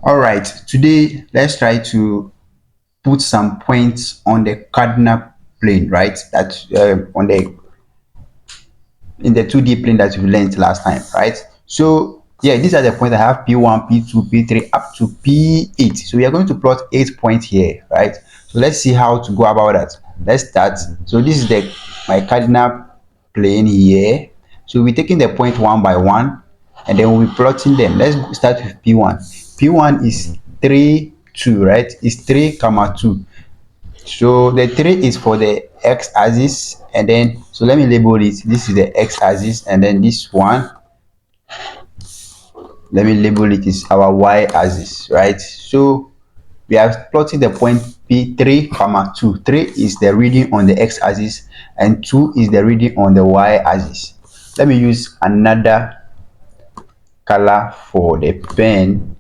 All right, today let's try to put some points on the cardinal plane, right? That on the in the 2D plane that we learned last time, right? So yeah, these are the points. I have P1, P2, P3 up to P8. So we are going to plot 8 points here, right? So let's see how to go about that. Let's start. So this is the my cardinal plane here. So we're taking the point one by one, and then we'll be plotting them. Let's start with P1. P1 is 3, 2, right? It's 3 comma 2. So the 3 is for the x-axis, and then so let me label it. This is the x-axis, and then this one, let me label it is our y-axis, right? So we are plotting the point P3 comma 2. 3 is the reading on the x-axis, and 2 is the reading on the y-axis. Let me use another color for the pen,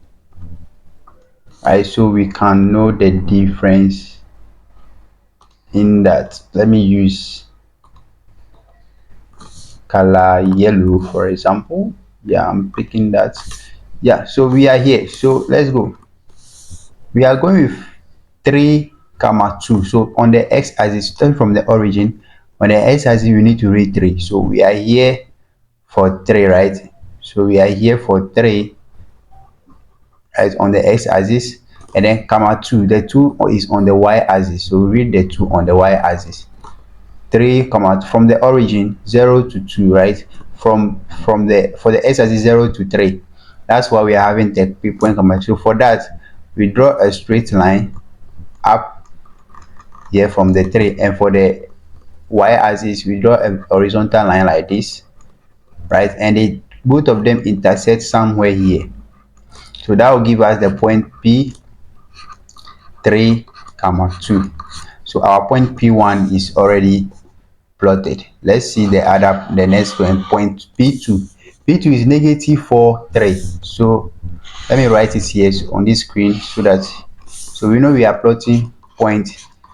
right? So we can know the difference in that. Let me use color yellow, for example. Yeah, I'm picking that. Yeah, so we are here. So let's go. We are going with 3 comma 2. So on the x-axis, starting from the origin, on the x-axis we need to read 3. So we are here for 3, right? So we are here for 3, right, on the x-axis, and then comma 2. The 2 is on the y-axis. So we read the 2 on the y-axis. 3 comma from the origin 0 to 2, right? From the for the x-axis 0 to 3. That's why we are having the point comma. So for that, we draw a straight line up here from the 3, and for the y-axis we draw a horizontal line like this, right? And both of them intersect somewhere here. So that will give us the point P3 comma 2. So our point P1 is already plotted. Let's see the next one, point P2. P2 is negative 4, 3. So let me write it here on this screen so we know we are plotting point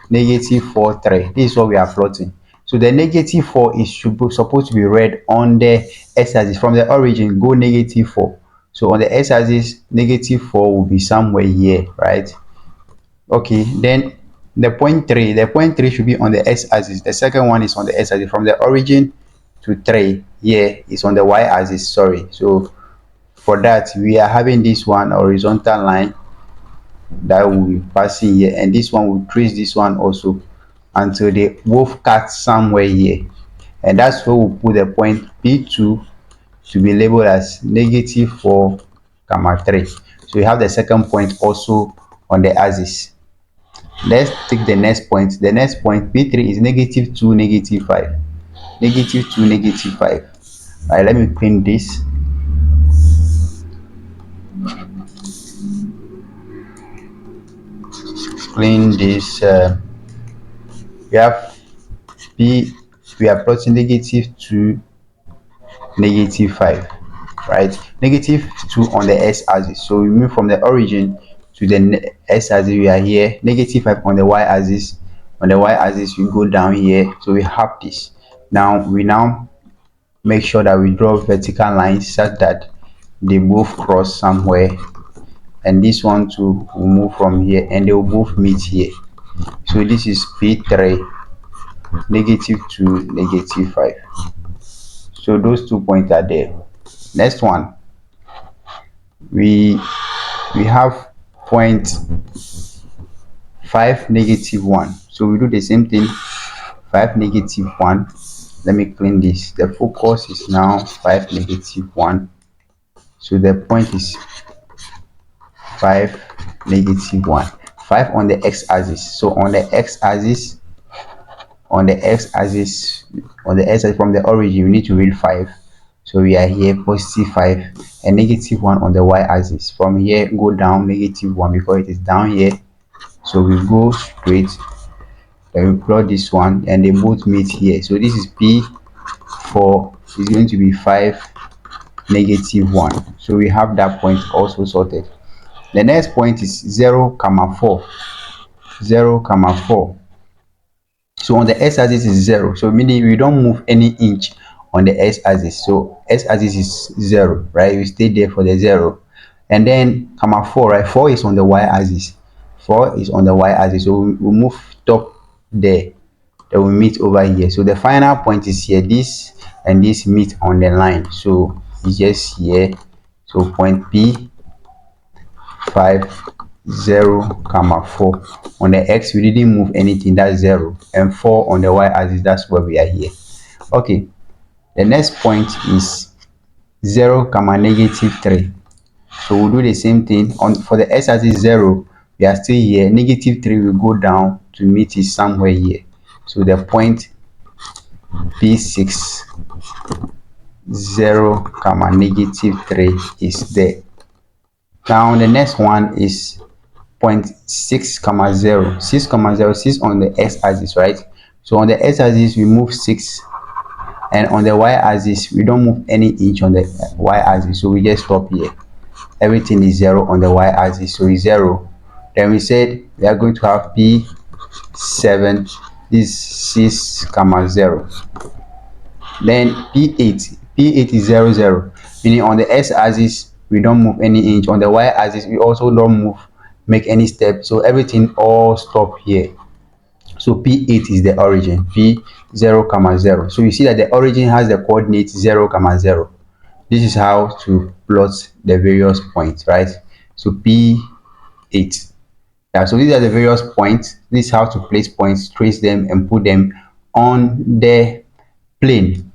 negative 4, 3. This is what we are plotting. So the negative 4 is supposed to be read on the x-axis. From the origin, go negative 4. So on the x-axis, negative 4 will be somewhere here, right? Okay, then the point 3 should be on the x-axis. The second one is on the x-axis. From the origin to 3 here is on the y-axis. Sorry. So for that, we are having this one horizontal line that will be passing here, and this one will trace this one also until they both cut somewhere here, and that's where we'll put the point P2 to be labeled as negative 4 comma 3. So we have the second point also on the axis. Let's take the next point. The next point P3 is negative 2, negative 5. Negative 2, negative 5. All right, let me clean this. Clean this. We have P. We are plotting negative 2, negative 5, right? Negative 2 on the x-axis. So we move from the origin to the x-axis. We are here. Negative 5 on the y-axis. On the y-axis, we go down here. So we have this. Now we make sure that we draw vertical lines such that they both cross somewhere, and this one too will move from here, and they will both meet here. So this is P3, negative 2, negative 5. So those 2 points are there. Next one, we have point 5, negative 1. So we do the same thing. 5, negative 1. Let me clean this. The focus is now 5, negative 1. So the point is 5, negative 1. 5 on the x-axis. So on the x-axis, from the x-axis from the origin, we need to read 5. So we are here positive 5, and negative 1 on the y-axis. From here, go down negative 1 because it is down here. So we go straight, then we plot this one, and they both meet here. So this is P4 is going to be 5, negative 1. So we have that point also sorted. The next point is 0 comma 4. 0 comma 4. So on the x-axis is 0. So meaning we don't move any inch on the x-axis. So x-axis is 0, right? We stay there for the 0. and then comma 4, right? 4 is on the y-axis. 4 is on the y-axis, so we move top there, then we meet over here. So the final point is here. This and this meet on the line, so it's just here. So point P 5 0 comma 4. On the x we didn't move anything, that's 0, and 4 on the y-axis, that's where we are here. Okay, the next point is 0 comma negative 3. So we'll do the same thing on for the x-axis 0, we are still here. Negative 3 will go down to meet it somewhere here. So the point P6 0 comma negative 3 is there. Now the next one is point 6 comma 0. 6 comma 0, 6 on the x-axis, right? So on the x-axis we move 6, and on the y-axis we don't move any inch on the y-axis, so we just stop here. Everything is 0 on the y-axis, so it's 0. Then we said we are going to have P7, this 6 comma 0. Then P8 is 0 0, meaning on the x-axis we don't move any inch, on the y-axis we also don't move, make any step, so everything all stop here. So P8 is the origin, P0 comma 0. So you see that the origin has the coordinate 0 comma 0. This is how to plot the various points, right? So P8. Yeah, so these are the various points. This is how to place points, trace them, and put them on the plane.